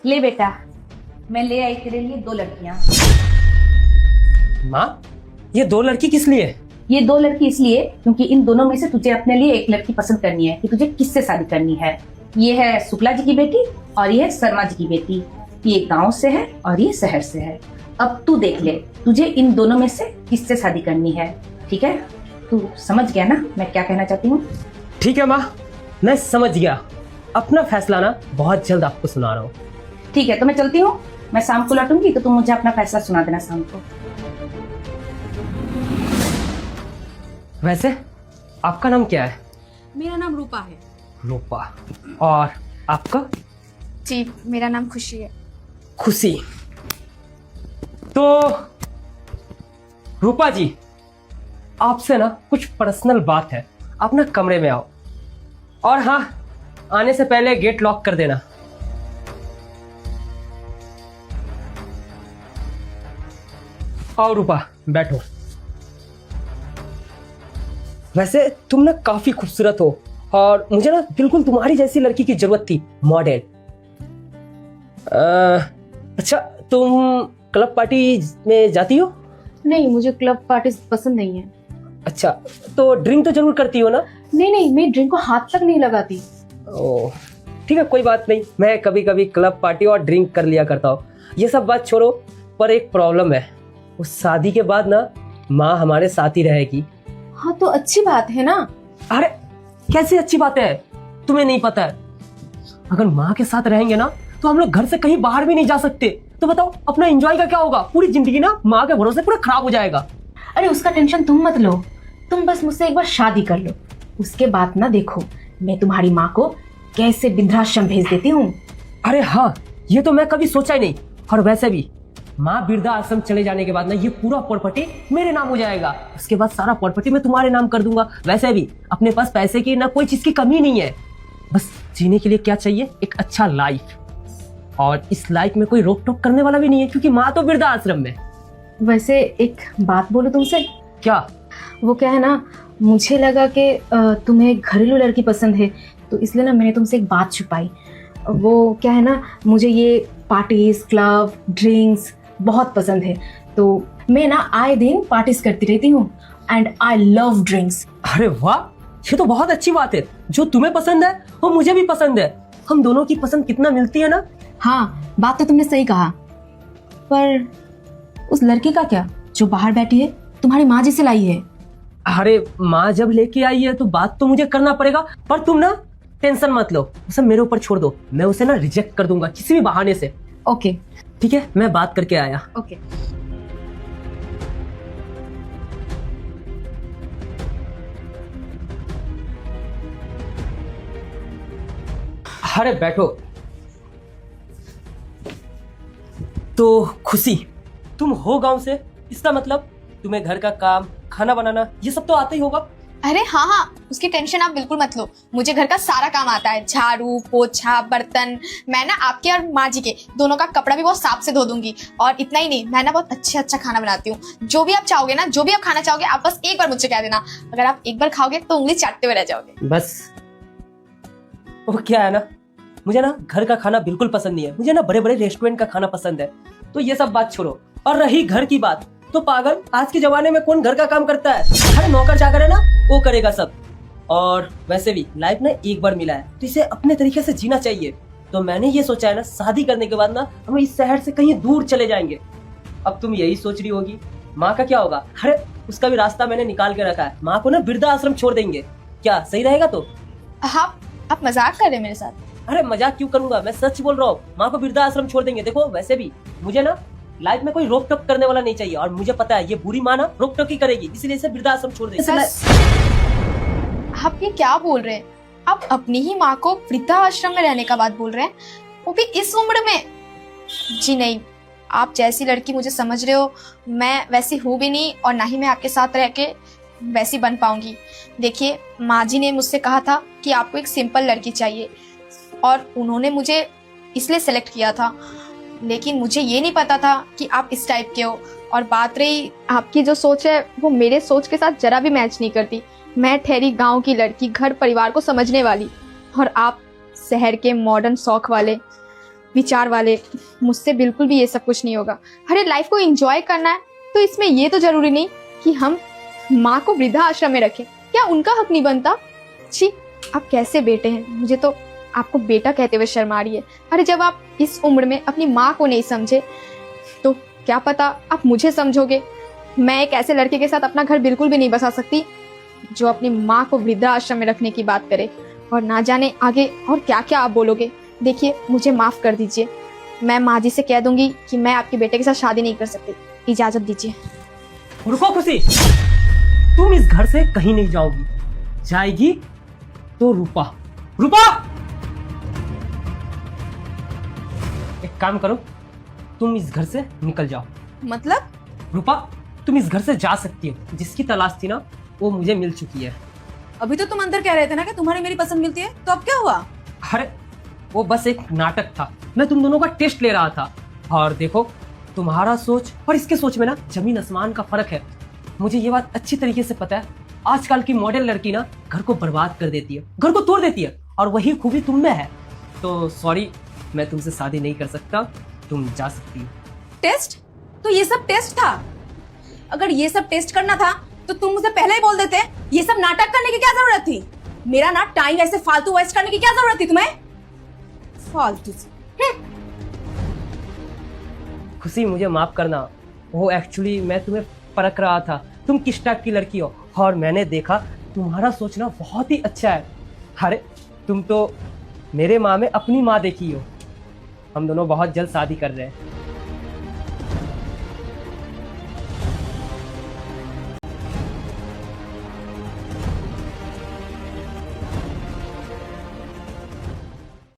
ले बेटा, मैं ले आई तेरे लिए 2 लड़कियां। माँ, ये 2 लड़की किस लिए? ये 2 लड़की इसलिए क्योंकि इन दोनों में से तुझे अपने लिए एक लड़की पसंद करनी है कि तुझे किससे शादी करनी है। ये है शुक्ला जी की बेटी और ये है शर्मा जी की बेटी। ये गांव से है और ये शहर से है। अब तू देख ले, तुझे इन दोनों में से किससे शादी करनी है। ठीक है, तू समझ गया ना मैं क्या कहना चाहती हूँ? ठीक है माँ, मैं समझ गया। अपना फैसला ना बहुत जल्द आपको सुना रहा हूँ। ठीक है, तो मैं चलती हूँ। मैं शाम को लौटूंगी तो तुम मुझे अपना फैसला सुना देना शाम को। वैसे आपका नाम क्या है? मेरा नाम रूपा है। रूपा। और आपका? जी, मेरा नाम खुशी है। खुशी। तो रूपा जी, आपसे ना कुछ पर्सनल बात है। आप ना कमरे में आओ, और हाँ, आने से पहले गेट लॉक कर देना। आओ रूपा, बैठो। वैसे तुम ना काफी खूबसूरत हो और मुझे ना बिल्कुल तुम्हारी जैसी लड़की की जरूरत थी, मॉडल। अच्छा, तुम क्लब पार्टी में जाती हो? नहीं, मुझे क्लब पार्टी पसंद नहीं है। अच्छा, तो ड्रिंक तो जरूर करती हो ना? नहीं नहीं, मैं ड्रिंक को हाथ तक नहीं लगाती। ओह, ठीक है, कोई बात नहीं। मैं कभी कभी क्लब पार्टी और ड्रिंक कर लिया करता हूँ। ये सब बात छोड़ो, पर एक प्रॉब्लम है। उस शादी के बाद ना माँ हमारे साथ ही रहेगी। हाँ, तो अच्छी बात है ना। अरे कैसी अच्छी बात है, तुम्हें नहीं पता है? अगर माँ के साथ रहेंगे ना तो हम लोग घर से कहीं बाहर भी नहीं जा सकते। तो बताओ, अपना एंजॉय का क्या होगा? पूरी जिंदगी ना माँ के भरोसे पूरा खराब हो जाएगा। अरे उसका टेंशन तुम मत लो, तुम बस मुझसे एक बार शादी कर लो। उसके बाद ना देखो मैं तुम्हारी माँ को कैसे वृद्धाश्रम भेज देती हूँ। अरे हाँ, ये तो मैं कभी सोचा ही नहीं। और वैसे भी माँ वृद्धा आश्रम चले जाने के बाद ना ये पूरा प्रॉपर्टी मेरे नाम हो जाएगा। उसके बाद सारा प्रॉपर्टी मैं तुम्हारे नाम कर दूंगा। वैसे भी अपने पास पैसे की ना कोई चीज की कमी नहीं है। बस जीने के लिए क्या चाहिए? एक अच्छा लाइफ। और इस लाइफ में कोई रोक टोक करने वाला भी नहीं है, क्योंकि माँ तो वृद्धा आश्रम में। वैसे एक बात बोलूं तुमसे? क्या? वो क्या है ना, मुझे लगा कि तुम्हें घरेलू लड़की पसंद है, तो इसलिए ना मैंने तुमसे एक बात छुपाई। वो क्या है ना, मुझे ये पार्टीज, क्लब, ड्रिंक्स बहुत पसंद है। तो मैं ना आए दिन पार्टीज करती रहती हूँ एंड आई लव ड्रिंक्स। अरे वाह, ये तो बहुत अच्छी बात है। जो तुम्हें पसंद है वो मुझे भी पसंद है। हम दोनों की पसंद कितना मिलती है ना। हाँ, बात तो तुमने सही कहा। पर उस लड़की का क्या जो बाहर बैठी है, तुम्हारी माँ जी से लाई है? अरे माँ जब लेके आई है तो बात तो मुझे करना पड़ेगा। पर तुम ना टेंशन मत लो, उसे मेरे ऊपर छोड़ दो। मैं उसे ना रिजेक्ट कर दूंगा किसी भी बहाने से। ओके। ठीक है, मैं बात करके आया। ओके। अरे बैठो। तो खुशी, तुम हो गांव से, इसका मतलब तुम्हें घर का काम, खाना बनाना ये सब तो आता ही होगा। अरे हाँ हाँ, उसकी टेंशन आप बिल्कुल मत लो। मुझे घर का सारा काम आता है, झाड़ू, पोछा, बर्तन। मैं ना आपके और माँ जी के दोनों का कपड़ा भी बहुत साफ से धो दूंगी। और इतना ही नहीं, मैं ना बहुत अच्छा खाना बनाती हूँ। जो भी आप चाहोगे ना, जो भी आप खाना चाहोगे, आप बस एक बार मुझसे कह देना। अगर आप एक बार खाओगे तो उंगली चाटते हुए रह जाओगे। बस वो क्या है ना, मुझे ना घर का खाना बिल्कुल पसंद नहीं है। मुझे ना बड़े बड़े रेस्टोरेंट का खाना पसंद है। तो ये सब बात छोड़ो। और रही घर की बात, तो पागल, आज के जमाने में कौन घर का काम करता है? हर नौकर चाकर है ना, वो करेगा सब। और वैसे भी लाइफ ना एक बार मिला है, तो इसे अपने तरीके से जीना चाहिए। तो मैंने ये सोचा है ना, शादी करने के बाद ना हम इस शहर से कहीं दूर चले जाएंगे। अब तुम यही सोच रही होगी माँ का क्या होगा? अरे उसका भी रास्ता मैंने निकाल के रखा है। माँ को ना वृद्धा आश्रम छोड़ देंगे। क्या सही रहेगा? तो हाँ, आप मजाक कर रहे हैं मेरे साथ? अरे मजाक क्यों करूंगा, मैं सच बोल रहा हूँ। माँ को वृद्धा आश्रम छोड़ देंगे। देखो वैसे भी मुझे ना लाइफ में कोई रोक टोक करने वाला नहीं चाहिए। और मुझे पता है ये बुरी माँ ना रोक टोक ही करेगी, इसलिए इसे वृद्धा आश्रम छोड़ देंगे। आप ये क्या बोल रहे हैं? आप अपनी ही माँ को वृद्धाश्रम में रहने का बात बोल रहे हैं, वो भी इस उम्र में? जी नहीं, आप जैसी लड़की मुझे समझ रहे हो, मैं वैसी हूँ भी नहीं, और ना ही मैं आपके साथ रह के वैसी बन पाऊंगी। देखिए, माँ जी ने मुझसे कहा था कि आपको एक सिंपल लड़की चाहिए, और उन्होंने मुझे इसलिए सेलेक्ट किया था। लेकिन मुझे ये नहीं पता था कि आप इस टाइप के हो। और बात रही आपकी जो सोच है, वो मेरे सोच के साथ जरा भी मैच नहीं करती। मैं ठहरी गांव की लड़की, घर परिवार को समझने वाली, और आप शहर के मॉडर्न शौक वाले। विचार वाले, मुझसे बिल्कुल भी ये सब कुछ नहीं होगा। अरे लाइफ को एंजॉय करना है तो इसमें ये तो जरूरी नहीं कि हम माँ को वृद्धा आश्रम में रखें। क्या उनका हक नहीं बनता? छी, आप कैसे बेटे हैं, मुझे तो आपको बेटा कहते हुए शर्म आ रही है। अरे जब आप इस उम्र में अपनी माँ को नहीं समझे तो क्या पता आप मुझे समझोगे। मैं एक ऐसे लड़के के साथ अपना घर बिल्कुल भी नहीं बसा सकती जो अपनी माँ को वृद्धा आश्रम में रखने की बात करे, और ना जाने आगे और क्या क्या आप बोलोगे। देखिए, मुझे माफ कर दीजिए, मैं माँ जी से कह दूंगी कि मैं आपके बेटे के साथ शादी नहीं कर सकती। इजाजत दीजिए। रुको खुशी, तुम इस घर से कहीं नहीं जाओगी, जाएगी तो रूपा। रूपा, एक काम करो, तुम इस घर से निकल जाओ। मतलब? रूपा, तुम इस घर से जा सकती हो। जिसकी तलाश थी ना, वो मुझे मिल चुकी है। अभी तो तुम अंदर कह रहे थे ना कि तुम्हारी मेरी पसंद मिलती है, तो अब क्या हुआ? अरे वो बस एक नाटक था, मैं तुम दोनों का टेस्ट ले रहा था। और देखो, तुम्हारा सोच और इसके सोच में ना जमीन आसमान का फर्क है। मुझे ये बात अच्छी तरीके से पता है। आजकल की मॉडल लड़की ना घर को बर्बाद कर देती है, घर को तोड़ देती है, और वही खूबी तुम में है। तो सॉरी, मैं तुमसे शादी नहीं कर सकता, तुम जा सकती हो। टेस्ट? तो ये सब टेस्ट था? अगर ये सब टेस्ट करना था तो तुम मुझे पहले ही बोल देते। ये सब नाटक करने की क्या जरूरत थी? मेरा ना टाइम ऐसे फालतू वेस्ट करने की क्या जरूरत थी तुम्हें? फालतू से। खुशी, मुझे माफ करना। वो एक्चुअली मैं तुम्हें परख रहा था, तुम किस टाइप की लड़की हो, और मैंने देखा तुम्हारा सोचना बहुत ही अच्छा है। अरे तुम तो मेरे माँ में अपनी माँ देखी हो। हम दोनों बहुत जल्द शादी कर रहे हैं।